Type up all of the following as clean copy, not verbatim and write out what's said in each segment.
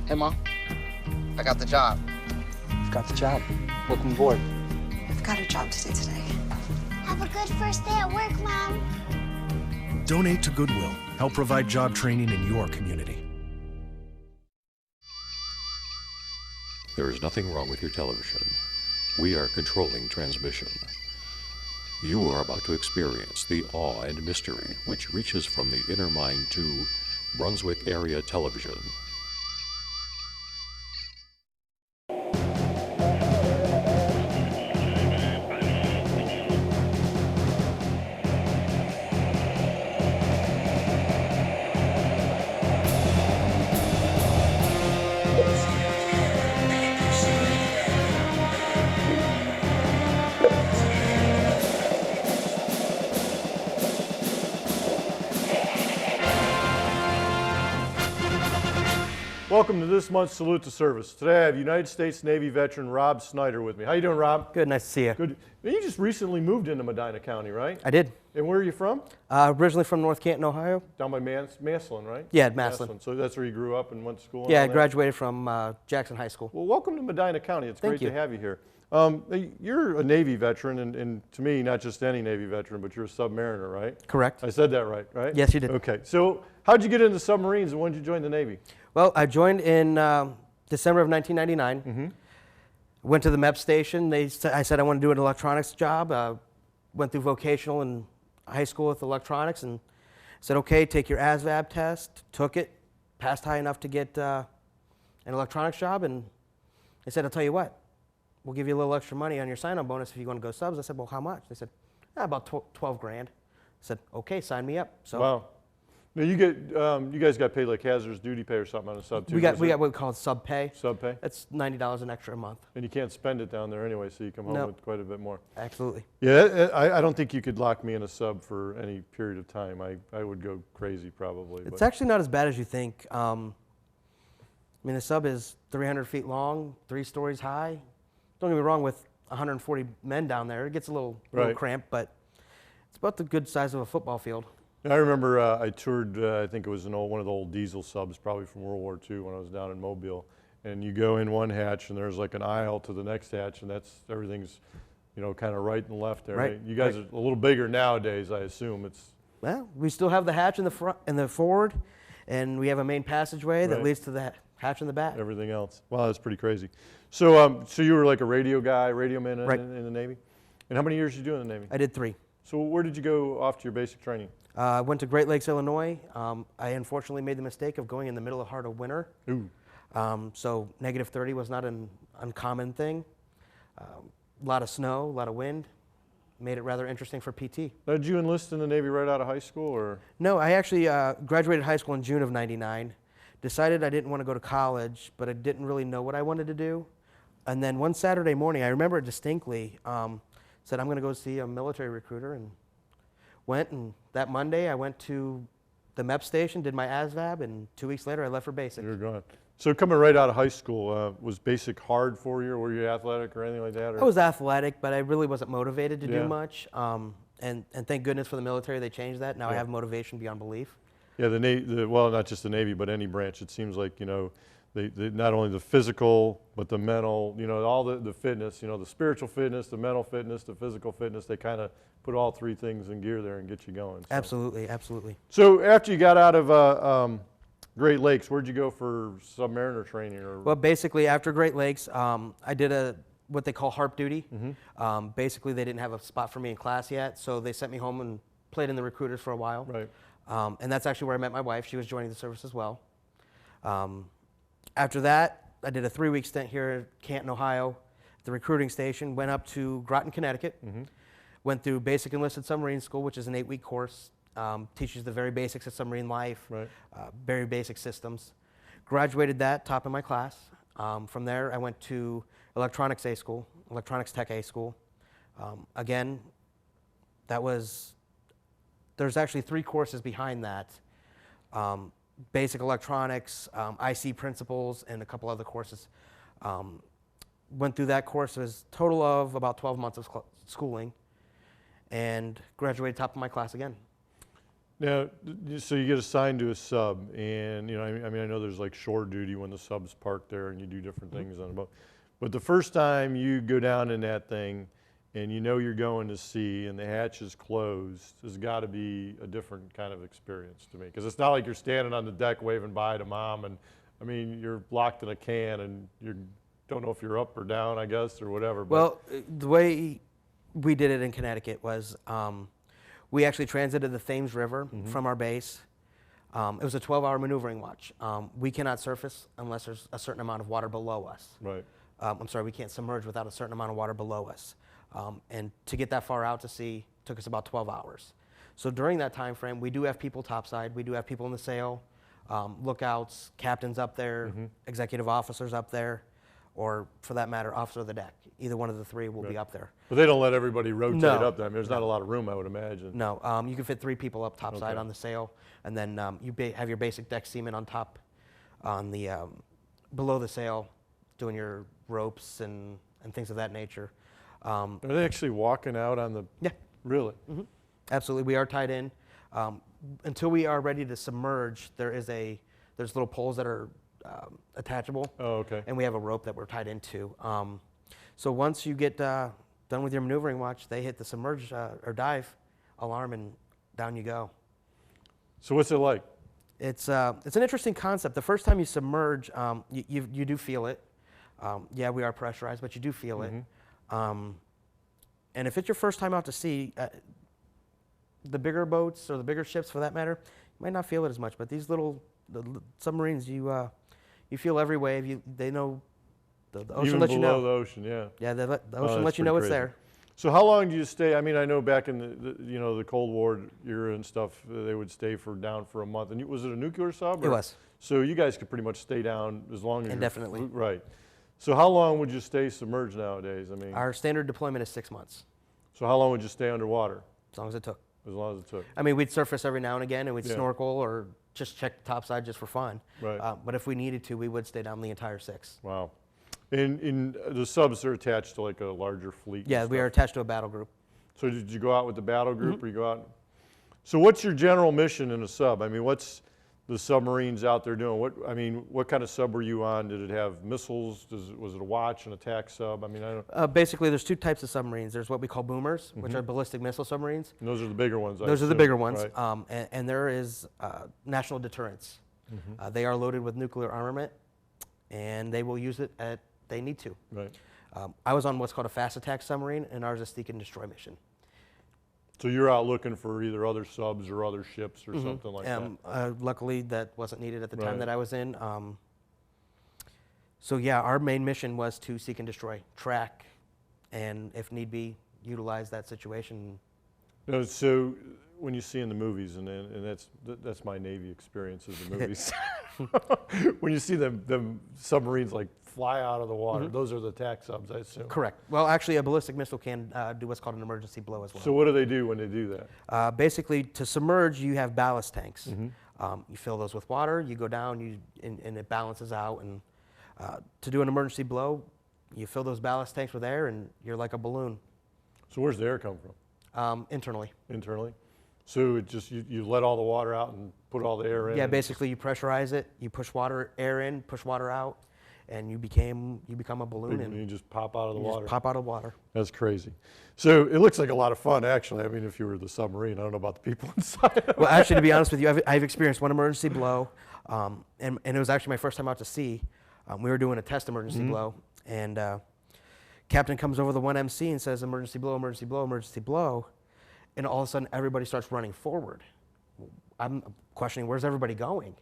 Hey, Mom. I got the job. You've got the job. Welcome aboard. I've got a job to do today. Have a good first day at work, Mom. Donate to Goodwill. Help provide job training in your community. There is nothing wrong with your television. We are controlling transmission. You are about to experience the awe and mystery which reaches from the inner mind to Brunswick area television. Welcome to this month's Salute to Service. Today I have United States Navy veteran Rob Snyder with me. How you doing, Rob? Good, nice to see you. Good. You just recently moved into Medina County, right? I did. And where are you from? Originally from North Canton, Ohio. Down by Maslin, right? Yeah, Maslin. So that's where you grew up and went to school? Yeah, I graduated from Jackson High School. Well, welcome to Medina County. It's Thank great you. to have you here. You're a Navy veteran, and to me, not just any Navy veteran, but you're a submariner, right? Correct. I said that right? Yes, you did. Okay, so how'd you get into submarines and when did you join the Navy? Well, I joined in December of 1999. Mm-hmm. Went to the MEP station. I said I want to do an electronics job. Went through vocational in high school with electronics and said, okay, take your ASVAB test. Took it, passed high enough to get an electronics job. And they said, I'll tell you what, we'll give you a little extra money on your sign-on bonus if you want to go subs. I said, well, how much? They said, about 12 grand. I said, okay, sign me up. So. Wow. Now you guys got paid like hazardous duty pay or something on a sub too. We got what we call sub pay. Sub pay. That's $90 an extra a month. And you can't spend it down there anyway, so you come home No. with quite a bit more. Absolutely. Yeah, I don't think you could lock me in a sub for any period of time. I would go crazy probably. It's actually not as bad as you think. I mean, the sub is 300 feet long, 3 stories high. Don't get me wrong, with 140 men down there, it gets a little cramped, but it's about the good size of a football field. I remember I toured, I think it was one of the old diesel subs, probably from World War II when I was down in Mobile. And you go in one hatch and there's like an aisle to the next hatch and everything's, kind of right and left there. Right. You guys are a little bigger nowadays, I assume. Well, we still have the hatch in the front and the forward, and we have a main passageway that leads to the hatch in the back. Everything else. Wow, that's pretty crazy. So so you were like a radio guy, radio man in the Navy? And how many years did you do in the Navy? I did 3. So where did you go off to your basic training? I went to Great Lakes, Illinois. I unfortunately made the mistake of going in the middle of heart of winter. Ooh. So -30 was not an uncommon thing. A lot of snow, a lot of wind. Made it rather interesting for PT. Now, did you enlist in the Navy right out of high school, or? No, I actually graduated high school in June of '99. Decided I didn't want to go to college, but I didn't really know what I wanted to do. And then one Saturday morning, I remember it distinctly, said I'm going to go see a military recruiter, and went. And that Monday, I went to the MEP station, did my ASVAB, and 2 weeks later, I left for basic. You were gone. So coming right out of high school, was basic hard for you, or were you athletic or anything like that? Or? I was athletic, but I really wasn't motivated to Yeah. do much. And thank goodness for the military, they changed that. Now I have motivation beyond belief. Yeah, well, not just the Navy, but any branch. It seems like, they not only the physical, but the mental, all the fitness, the spiritual fitness, the mental fitness, the physical fitness, they kind of put all 3 things in gear there and get you going. So. Absolutely, absolutely. So after you got out of Great Lakes, where'd you go for submariner training? Or? Well, basically, after Great Lakes, I did what they call HARP duty. Mm-hmm. Basically, they didn't have a spot for me in class yet, so they sent me home and played in the recruiters for a while. Right. And that's actually where I met my wife. She was joining the service as well. After that, I did a 3-week stint here at Canton, Ohio, at the recruiting station. Went up to Groton, Connecticut. Mm-hmm. Went through Basic Enlisted Submarine School, which is an 8-week course. Teaches the very basics of submarine life, Right. Very basic systems. Graduated that, top of my class. From there, I went to Electronics A School, Electronics Tech A School. Again, there's actually 3 courses behind that. Basic electronics, IC principles, and a couple other courses. Went through that course. It was a total of about 12 months of schooling, and graduated top of my class again. Now, so you get assigned to a sub, and you know, I mean, I know there's like shore duty when the sub's parked there, and you do different things on the boat. But the first time you go down in that thing, and you know you're going to sea, and the hatch is closed, there's got to be a different kind of experience to me, because it's not like you're standing on the deck waving bye to mom, and I mean, you're locked in a can, and you don't know if you're up or down, I guess, or whatever. But Well, the way we did it in Connecticut was we actually transited the Thames River from our base. It was a 12-hour maneuvering watch. We cannot surface unless there's a certain amount of water below us. right. I'm sorry, we can't submerge without a certain amount of water below us. And to get that far out to sea took us about 12 hours. So during that time frame, we do have people topside, we do have people in the sail, lookouts, captains up there, executive officers up there, or for that matter, officer of the deck. Either one of the three will be up there. But they don't let everybody rotate No. up there. I mean, there's not a lot of room, I would imagine. No, you can fit 3 people up topside Okay. on the sail, and then you have your basic deck seaman on top, on the below the sail, doing your ropes and things of that nature. Are they actually walking out on the? Yeah. Really? Absolutely, we are tied in. Until we are ready to submerge, there's little poles that are attachable. Oh, okay. And we have a rope that we're tied into. So once you get done with your maneuvering watch, they hit the submerge or dive alarm, and down you go. So what's it like? It's an interesting concept. The first time you submerge, you do feel it. Yeah, we are pressurized, but you do feel it. And if it's your first time out to sea, the bigger boats or the bigger ships, for that matter, you might not feel it as much. But these the submarines, you feel every wave. They know the ocean Even lets you below know. the ocean, yeah. Yeah, the ocean that's lets you know pretty it's crazy. there. So how long do you stay? I mean, I know back in the Cold War era and stuff, they would stay down for a month. And was it a nuclear sub? It was. So you guys could pretty much stay down as long as Indefinitely. Right. So how long would you stay submerged nowadays? I mean, Our standard deployment is 6 months, so how long would you stay underwater? as long as it took. As long as it took. I mean, we'd surface every now and again, and we'd Yeah. snorkel or just check the topside just for fun. Right. But if we needed to, we would stay down the entire 6. Wow. And the subs are attached to like a larger fleet. and Yeah, we stuff. are attached to a battle group. So did you go out with the battle group, Mm-hmm. or you go out? So what's your general mission in a sub? I mean, what's the submarines out there doing? What kind of sub were you on? Did it have missiles? Was it a watch, an attack sub? I mean, I don't. Basically, there's 2 types of submarines. There's what we call boomers, which are ballistic missile submarines. And those are the bigger ones. I Those are the assume, bigger ones. right? And there is national deterrence. They are loaded with nuclear armament, and they will use it they need to. Right. I was on what's called a fast attack submarine, and ours is a seek and destroy mission. So you're out looking for either other subs or other ships or something like that. Luckily, that wasn't needed at the time Right. that I was in. So yeah, our main mission was to seek and destroy, track, and if need be, utilize that situation. No, so when you see in the movies, and that's my Navy experience is the movies. When you see them submarines like fly out of the water, those are the attack subs, I assume. Correct. Well, actually, a ballistic missile can do what's called an emergency blow as well. So what do they do when they do that? Basically, to submerge, you have ballast tanks. You fill those with water, you go down, and it balances out. And to do an emergency blow, you fill those ballast tanks with air, and you're like a balloon. So where's the air come from? Internally. Internally? So it just you let all the water out and put all the air in? Yeah, and basically, you pressurize it, you push air in, push water out, and you become a balloon, and you and just pop out of the you water. just pop out of water. That's crazy. So it looks like a lot of fun, actually. I mean, if you were the submarine, I don't know about the people inside. Well, actually, to be honest with you, I've experienced one emergency blow, and it was actually my first time out to sea. We were doing a test emergency blow, and captain comes over the 1MC and says, emergency blow, emergency blow, emergency blow, and all of a sudden, everybody starts running forward. I'm questioning, where's everybody going?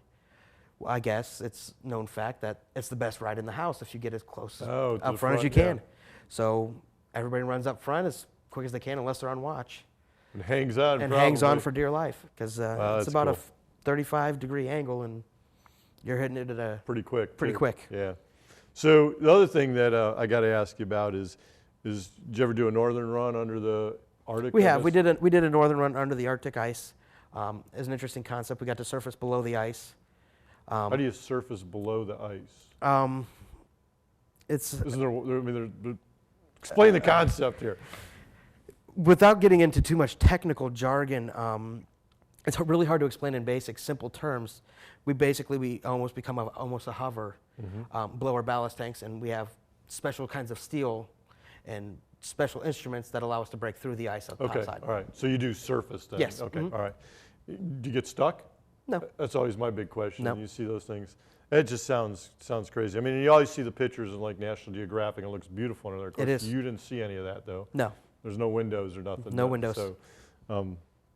Well, I guess it's known fact that it's the best ride in the house if you get as close to up the front as you front, can. So everybody runs up front as quick as they can, unless they're on watch, And hangs on. and hangs on probably. for dear life, because Wow, it's that's about cool. a 35-degree angle, and you're hitting it at a Pretty quick. Pretty too. quick. Yeah. So the other thing that I got to ask you about is did you ever do a northern run under the Arctic? We I have. We guess? did a northern run under the Arctic ice. It's an interesting concept. We got to surface below the ice. How do you surface below the ice? It's Isn't there, explain the concept here. without getting into too much technical jargon. it's really hard to explain in basic, simple terms. We almost become almost a hover below our ballast tanks, and we have special kinds of steel and special instruments that allow us to break through the ice up Okay, outside. all right. So you do surface then? Yes. Okay, all right. Do you get stuck? No. That's always my big question. No. You see those things. It just sounds crazy. I mean, you always see the pictures in like National Geographic, and it looks beautiful under there. Of course, It is. You didn't see any of that though. No. There's no windows or nothing. No windows.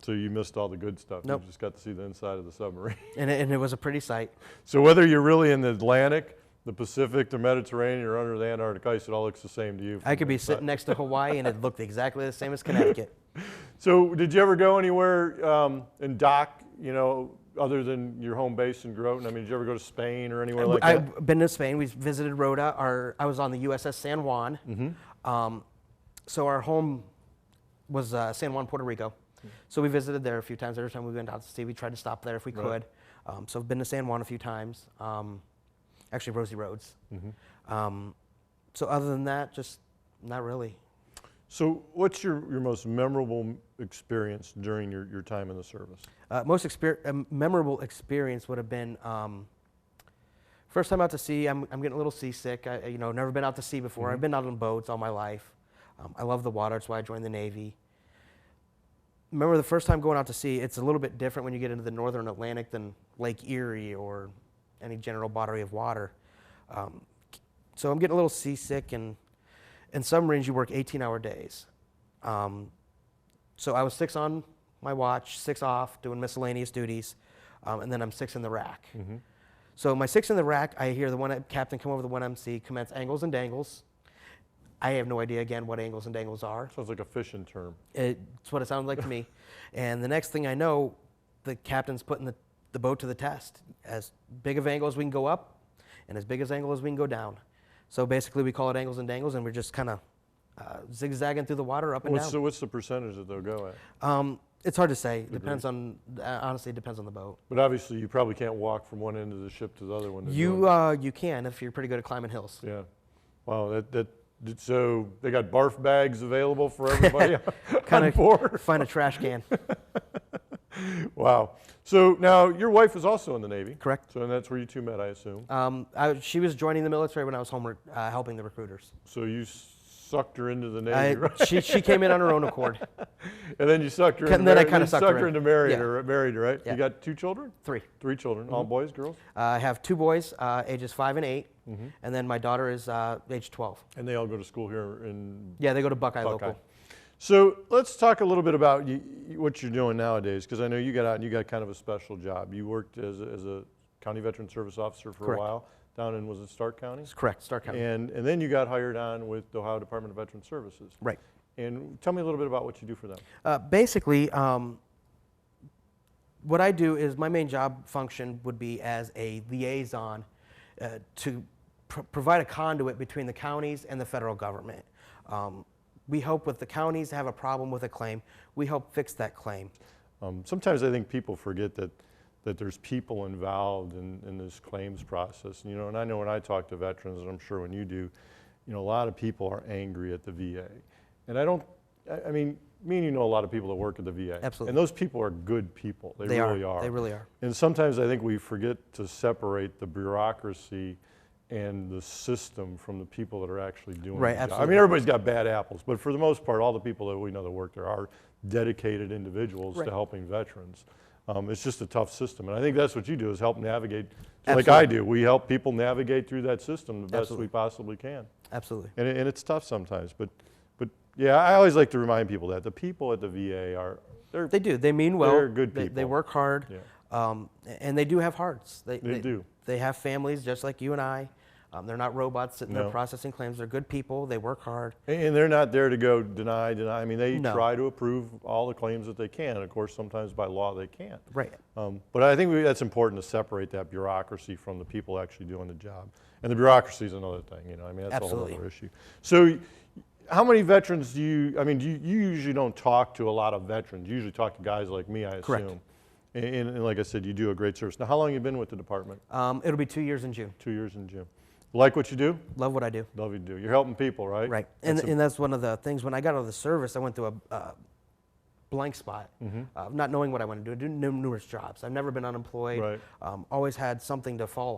So you missed all the good stuff. Nope. You just got to see the inside of the submarine. And it was a pretty sight. So whether you're really in the Atlantic, the Pacific, the Mediterranean, or under the Antarctic ice, it all looks the same to you. I could be sitting next to Hawaii, and it looked exactly the same as Connecticut. So did you ever go anywhere and dock, you know, other than your home base in Groton? I mean, did you ever go to Spain or anywhere like that? I've been to Spain. We visited Rota. I was on the USS San Juan. So our home was San Juan, Puerto Rico. So we visited there a few times. Every time we went out to sea, we tried to stop there if we could. So I've been to San Juan a few times. Actually, Rosie Roads. So other than that, just not really. So what's your most memorable experience during your time in the service? Most memorable experience would have been first time out to sea. I'm getting a little seasick. Never been out to sea before. I've been out on boats all my life. I love the water. That's why I joined the Navy. Remember the first time going out to sea, it's a little bit different when you get into the northern Atlantic than Lake Erie or any general body of water. So I'm getting a little seasick, and in submarines you work 18-hour days. So I was 6 on my watch, 6 off, doing miscellaneous duties, and then I'm 6 in the rack. So my 6 in the rack, I hear the captain come over the 1MC, commence angles and dangles. I have no idea, again, what angles and dangles are. Sounds like a fishing term. It's what it sounds like to me. And the next thing I know, the captain's putting the boat to the test. As big of angle as we can go up, and as big as angle as we can go down. So basically we call it angles and dangles, and we're just kind of zigzagging through the water up and down. So what's the percentage that they'll go at? It's hard to say. Honestly, it depends on the boat. But obviously you probably can't walk from one end of the ship to the other one. You can if you're pretty good at climbing hills. Yeah. Wow. So they got barf bags available for everybody on board? Find a trash can. Wow. So now your wife is also in the Navy. Correct. So and that's where you two met, I assume. She was joining the military when I was home helping the recruiters. So you sucked her into the Navy, right? She came in on her own accord. And then you sucked her into And then I kind of sucked her in. into married her, right? Yeah. You got 2 children? 3. 3 children. All boys, girls? I have 2 boys, ages 5 and 8, and then my daughter is age 12. And they all go to school here in Yeah, they go to Buckeye Local. So let's talk a little bit about what you're doing nowadays, because I know you got out and you got kind of a special job. You worked as a County Veteran Service Officer for Correct. a while down in, was it Stark County? That's correct, Stark County. And then you got hired on with the Ohio Department of Veteran Services. Right. And tell me a little bit about what you do for them. Basically, what I do is my main job function would be as a liaison to provide a conduit between the counties and the federal government. We hope if the counties have a problem with a claim, we help fix that claim. Sometimes I think people forget that there's people involved in this claims process. And I know when I talk to veterans, and I'm sure when you do, a lot of people are angry at the VA. And I mean, me and you know a lot of people that work at the VA. Absolutely. And those people are good people. They really are. They really are. And sometimes I think we forget to separate the bureaucracy and the system from the people that are actually doing Right, the job. absolutely. I mean, everybody's got bad apples, but for the most part, all the people that we know that work there are dedicated individuals Right. to helping veterans. It's just a tough system, and I think that's what you do, is help navigate, Absolutely. like I do. We help people navigate through that system the best Absolutely. we possibly can. Absolutely. And it's tough sometimes, but yeah, I always like to remind people that the people at the VA They do. They mean well. They're good people. They work hard, Yeah. and they do have hearts. They do. They have families just like you and I. They're not robots sitting there No. processing claims. They're good people. They work hard. And they're not there to go deny. I mean, they No. try to approve all the claims that they can. And of course, sometimes by law they can't. Right. But I think that's important to separate that bureaucracy from the people actually doing the job. And the bureaucracy is another thing, I mean, that's Absolutely. a whole other issue. So how many veterans do you usually don't talk to a lot of veterans. You usually talk to guys like me, I assume. Correct. And like I said, you do a great service. Now, how long have you been with the department? It'll be 2 years in June. 2 years in June. Like what you do? Love what I do. Love what you do. You're helping people, right? Right. And that's one of the things. When I got out of the service, I went through blank spot, not knowing what I want to do. I did numerous jobs. I've never been unemployed. Right. Always had something to fall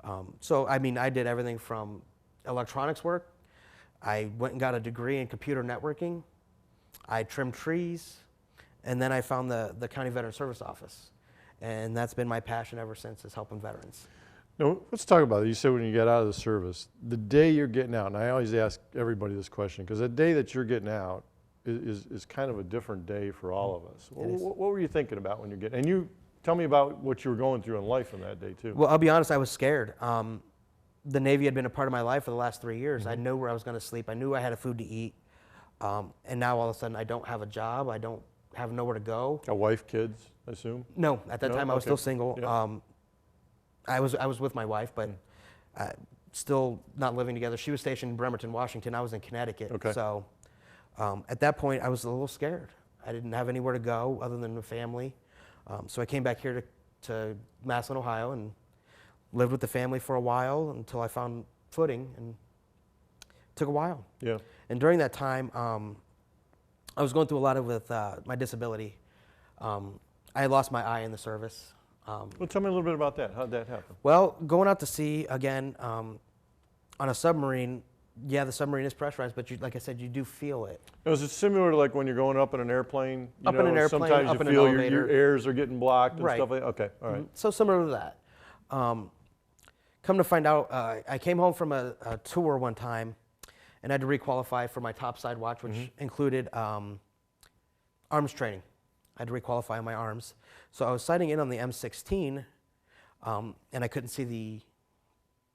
on. So I mean, I did everything from electronics work. I went and got a degree in computer networking. I trimmed trees, and then I found the County Veteran Service Office, and that's been my passion ever since, is helping veterans. Now, let's talk about it. You said when you get out of the service, the day you're getting out, and I always ask everybody this question, because the day that you're getting out is kind of a different day for all of us. What were you thinking about when you're getting, and you tell me about what you were going through in life on that day too. Well, I'll be honest, I was scared. The Navy had been a part of my life for the last 3 years. I knew where I was going to sleep. I knew I had food to eat. And now all of a sudden I don't have a job. I don't have nowhere to go. A wife, kids, I assume? No, at that time I was Okay. still single. Yeah. I was with my wife, but still not living together. She was stationed in Bremerton, Washington. I was in Connecticut. Okay. So at that point I was a little scared. I didn't have anywhere to go other than the family. So I came back here to Massillon, Ohio, and lived with the family for a while until I found footing, and it took a while. Yeah. And during that time, I was going through a lot with my disability. I had lost my eye in the service. Well, tell me a little bit about that. How'd that happen? Well, going out to sea again on a submarine, yeah, the submarine is pressurized, but like I said, you do feel it. Now, is it similar to like when you're going up in an airplane? Up in an airplane, sometimes up you in an feel elevator. your airs are getting blocked and Right. stuff like that? Okay, all right. So similar to that. Come to find out, I came home from a tour one time and had to requalify for my topside watch, which included arms training. I had to requalify on my arms. So I was sighting in on the M16, and I couldn't see the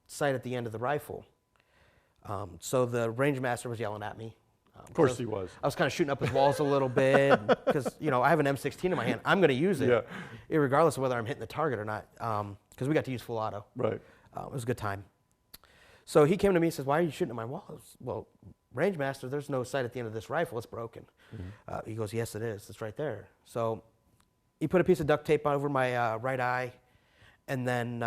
sight at the end of the rifle. So the range master was yelling at me. Of course he was. I was kind of shooting up his walls a little bit because, you know, I have an M16 in my hand. I'm going to use it, regardless of whether I'm hitting the target or not, because we got to use full auto. Right. It was a good time. So he came to me and says, "Why are you shooting at my walls?" Well, range master, there's no sight at the end of this rifle. It's broken. He goes, "Yes, it is. It's right there." So he put a piece of duct tape over my right eye, and then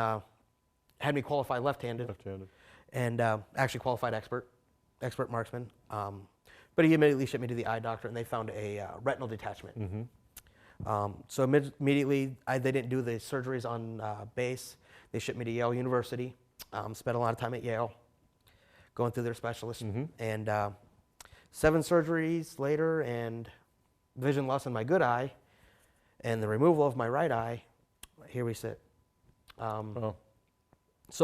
had me qualify left-handed. Left-handed. And actually qualified expert marksman. But he immediately shipped me to the eye doctor, and they found a retinal detachment. So immediately, they didn't do the surgeries on base. They shipped me to Yale University. Spent a lot of time at Yale, going through their specialists. And 7 surgeries later, and vision loss in my good eye, and the removal of my right eye, here we sit. So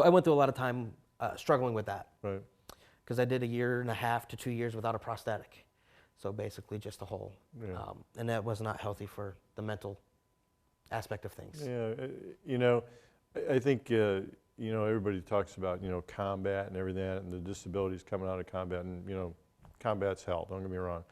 I went through a lot of time struggling with that. Right. Because I did 1.5 to 2 years without a prosthetic. So basically just a hole. Yeah. And that was not healthy for the mental aspect of things. Yeah, you know, I think, you know, everybody talks about, you know, combat and everything, and the disabilities coming out of combat, and, you know, combat's hell, don't get me wrong.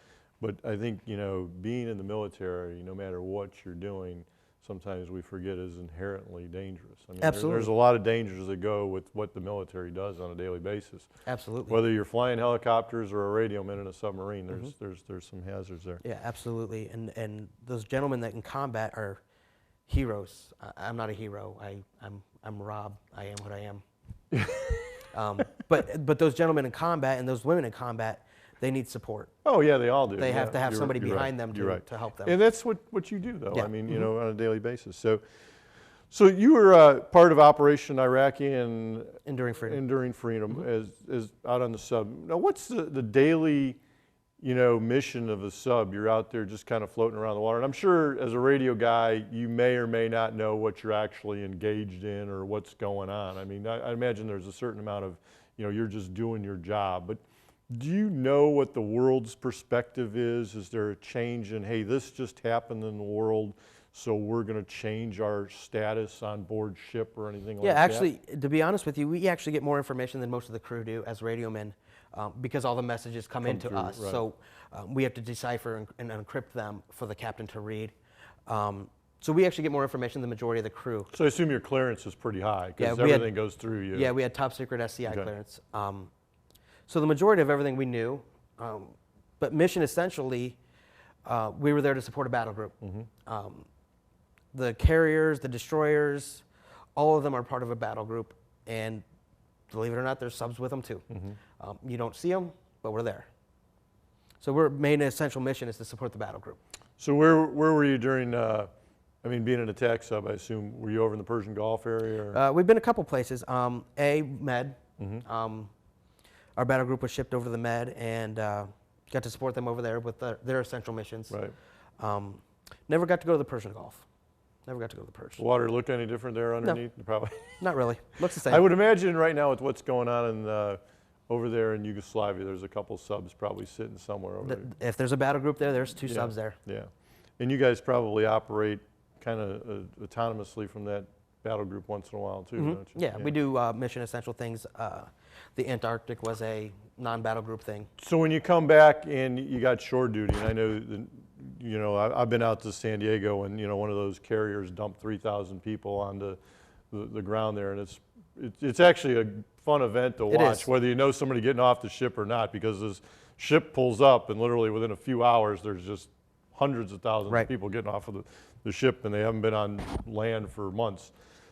But I think, you know, being in the military, no matter what you're doing, sometimes we forget is inherently dangerous. I mean, Absolutely. There's a lot of dangers that go with what the military does on a daily basis. Absolutely. Whether you're flying helicopters or a radio man in a submarine, there's some hazards there. Yeah, absolutely. And those gentlemen that in combat are heroes. I'm not a hero. I'm Rob. I am what I am. But those gentlemen in combat and those women in combat, they need support. Oh yeah, they all do. They have to have You're somebody right. behind them You're right. to help them. And that's what you do, though. Yeah. I mean, you know, on a daily basis. So you were part of Operation Iraqi and Enduring Freedom. Enduring Freedom as out on the sub. Now, what's the daily, you know, mission of the sub? You're out there just kind of floating around the water, and I'm sure as a radio guy, you may or may not know what you're actually engaged in or what's going on. I mean, I imagine there's a certain amount of, you know, you're just doing your job, but do you know what the world's perspective is? Is there a change in, hey, this just happened in the world, so we're going to change our status on board ship or anything like that? Yeah, actually, to be honest with you, we actually get more information than most of the crew do as radio men because all the messages come into through, us. right. So we have to decipher and encrypt them for the captain to read. So we actually get more information than the majority of the crew. So I assume your clearance is pretty high because Yeah, everything goes through you. Yeah, we had top secret SCI Okay. clearance. So the majority of everything we knew, but mission essentially, we were there to support a battle group. The carriers, the destroyers, all of them are part of a battle group, and believe it or not, there's subs with them too. You don't see them, but we're there. So our main essential mission is to support the battle group. So where were you during, I mean, being an attack sub, I assume, were you over in the Persian Gulf area? Or? We've been a couple places. Med. Our battle group was shipped over to the Med and got to support them over there with their essential missions. Right. Never got to go to the Persian Gulf. Never got to go to the Persian. Water look any different there underneath? No. Probably. Not really. Looks the same. I would imagine right now with what's going on in, over there in Yugoslavia, there's a couple subs probably sitting somewhere over there. If there's a battle group there, there's two Yeah, subs there. Yeah. And you guys probably operate kind of autonomously from that battle group once in a while too, don't you? Yeah, we do mission essential things. The Antarctic was a non-battle group thing. So when you come back and you got shore duty, and I know, you know, I've been out to San Diego and, you know, one of those carriers dumped 3,000 people onto the ground there, and it's actually a fun event to watch, whether you know somebody getting off the ship or not, because this ship pulls up and literally within a few hours there's just hundreds of thousands of people getting off of the ship, and they haven't been on land for months.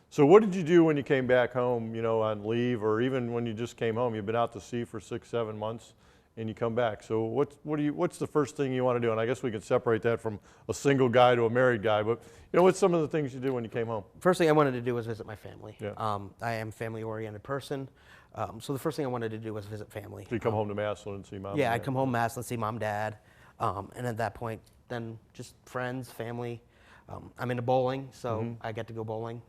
So what did you do when you came back home, you know, on leave, or even when you just came home? You've been out to sea for 6-7 months and you come back. So what's the first thing you want to do? And I guess we could separate that from a single guy to a married guy, but you know, what's some of the things you did when you came home? First thing I wanted to do was visit my family. Yeah. I am a family-oriented person, so the first thing I wanted to do was visit family. So you come home to Massillon and see mom? Yeah, I'd come home to Massillon, see mom, dad, and at that point, then just friends, family. I'm into bowling, so I get to go bowling.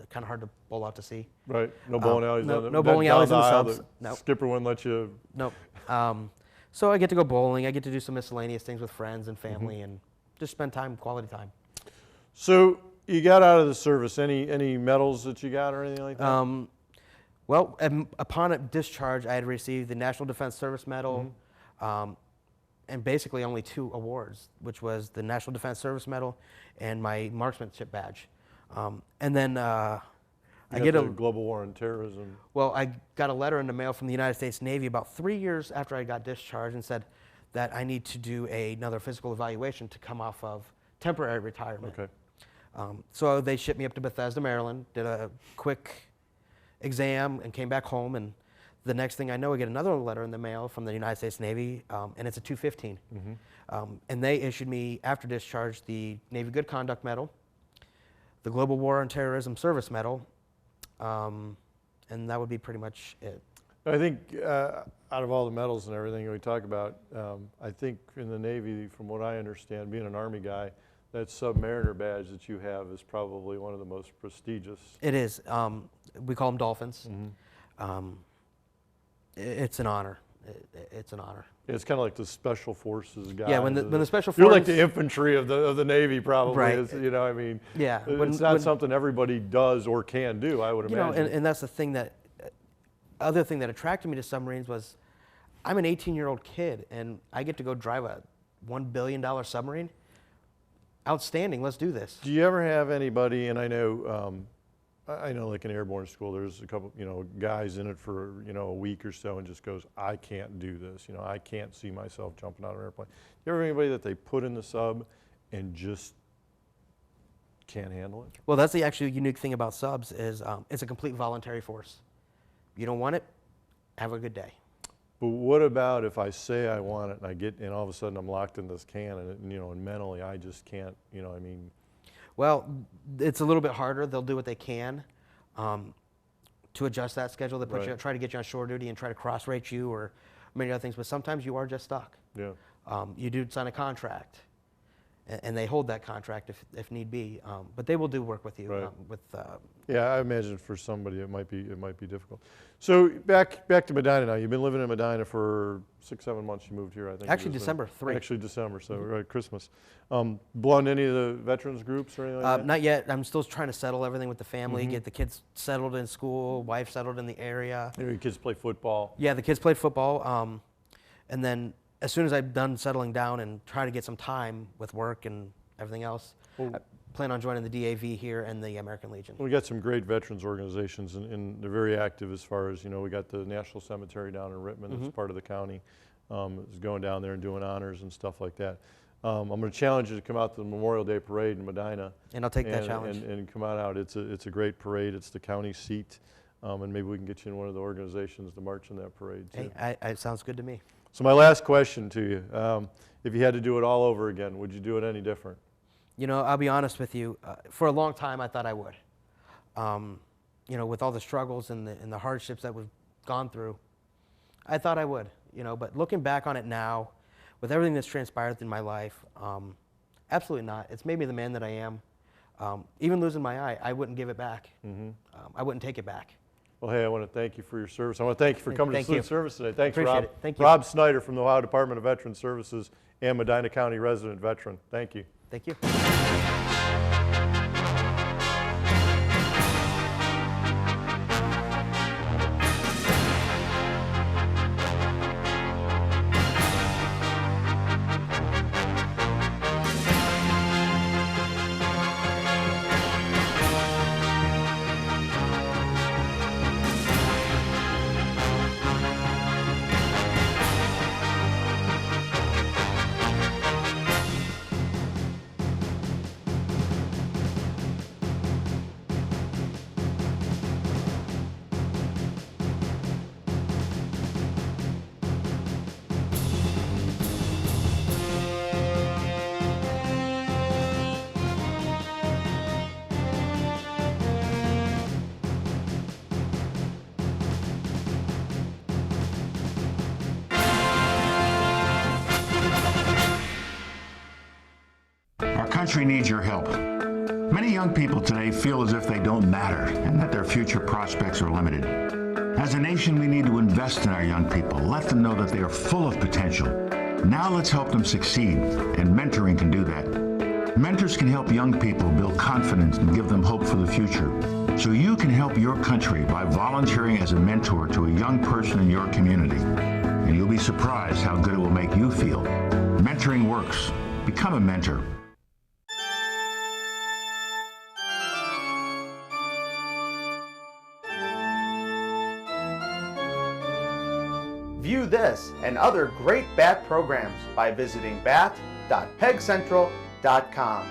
Kind of hard to bowl out to sea. Right. No bowling alleys. No bowling alleys in the subs. No. Skipper wouldn't let you. Nope. So I get to go bowling. I get to do some miscellaneous things with friends and family, and just spend time, quality time. So you got out of the service. Any medals that you got or anything like that? Well, upon a discharge, I had received the National Defense Service Medal, and basically only 2 awards, which was the National Defense Service Medal and my marksmanship badge. And then I get a global war on terrorism. Well, I got a letter in the mail from the United States Navy about 3 years after I got discharged and said that I need to do another physical evaluation to come off of temporary retirement. Okay. So they shipped me up to Bethesda, Maryland, did a quick exam, and came back home. And the next thing I know, I get another letter in the mail from the United States Navy, and it's a 215. And they issued me, after discharge, the Navy Good Conduct Medal, the Global War on Terrorism Service Medal, and that would be pretty much it. I think out of all the medals and everything we talk about, I think in the Navy, from what I understand, being an Army guy, that submariner badge that you have is probably one of the most prestigious. It is. We call them dolphins. It's an honor. It's an honor. Yeah, it's kind of like the Special Forces guy. Yeah, when the Special You're Forces... like the infantry of the Navy, probably. Right. Is, you know, I mean, yeah, it's not something everybody does or can do, I would imagine. You know, and that's the thing that, other thing that attracted me to submarines was, I'm an 18-year-old kid, and I get to go drive a $1 billion submarine. Outstanding, let's do this. Do you ever have anybody, and I know like in airborne school, there's a couple, you know, guys in it for, you know, a week or so and just goes, I can't do this. You know, I can't see myself jumping out of an airplane. You ever have anybody that they put in the sub and just can't handle it? Well, that's the actually unique thing about subs is it's a complete voluntary force. You don't want it, have a good day. But what about if I say I want it and I get, and all of a sudden I'm locked in this can and, you know, and mentally I just can't, you know, I mean. Well, it's a little bit harder. They'll do what they can to adjust that schedule. They put you, try to get you on shore duty and try to cross-rate you or many other things, but sometimes you are just stuck. Yeah. You do sign a contract, and they hold that contract if need be. But they will do work with you. Right. Yeah, I imagine for somebody it might be difficult. So back to Medina now. You've been living in Medina for 6-7 months. You moved here, I think. actually December 3. Actually December, so right, Christmas. Belong to any of the veterans groups or anything like that? Not yet. I'm still trying to settle everything with the family, get the kids settled in school, wife settled in the area. Your kids play football? Yeah, the kids played football. And then as soon as I'm done settling down and try to get some time with work and everything else, I plan on joining the DAV here and the American Legion. We got some great veterans organizations, and they're very active as far as, you know, we got the National Cemetery down in Rittman, that's part of the county, is going down there and doing honors and stuff like that. I'm going to challenge you to come out to the Memorial Day Parade in Medina. And I'll take that challenge. And come on out. It's a great parade. It's the county seat, and maybe we can get you in one of the organizations to march in that parade too. Hey, it sounds good to me. So my last question to you, if you had to do it all over again, would you do it any different? You know, I'll be honest with you. For a long time, I thought I would. You know, with all the struggles and the hardships that we've gone through, I thought I would. You know, but looking back on it now, with everything that's transpired in my life, absolutely not. It's made me the man that I am. Even losing my eye, I wouldn't give it back. I wouldn't take it back. Well, hey, I want to thank you for your service. I want to thank you for coming to Salute Service today. Thanks, Appreciate Rob. it. Thank you. Rob Snyder from the Ohio Department of Veteran Services and Medina County resident veteran. Thank you. Thank you. Our country needs your help. Many young people today feel as if they don't matter and that their future prospects are limited. As a nation, we need to invest in our young people, let them know that they are full of potential. Now let's help them succeed, and mentoring can do that. Mentors can help young people build confidence and give them hope for the future. So you can help your country by volunteering as a mentor to a young person in your community. And you'll be surprised how good it will make you feel. Mentoring works. Become a mentor. View this and other great BAT programs by visiting bat.pegcentral.com.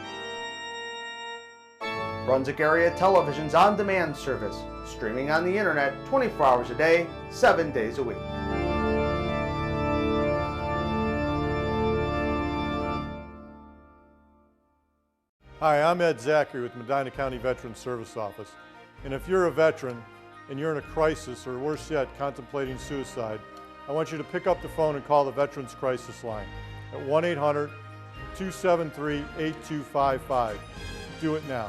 Brunswick Area Television's on-demand service, streaming on the internet 24 hours a day, 7 days a week. Hi, I'm Ed Zachary with Medina County Veteran Service Office. And if you're a veteran and you're in a crisis, or worse yet, contemplating suicide, I want you to pick up the phone and call the Veterans Crisis Line at 1-800-273-8255. Do it now.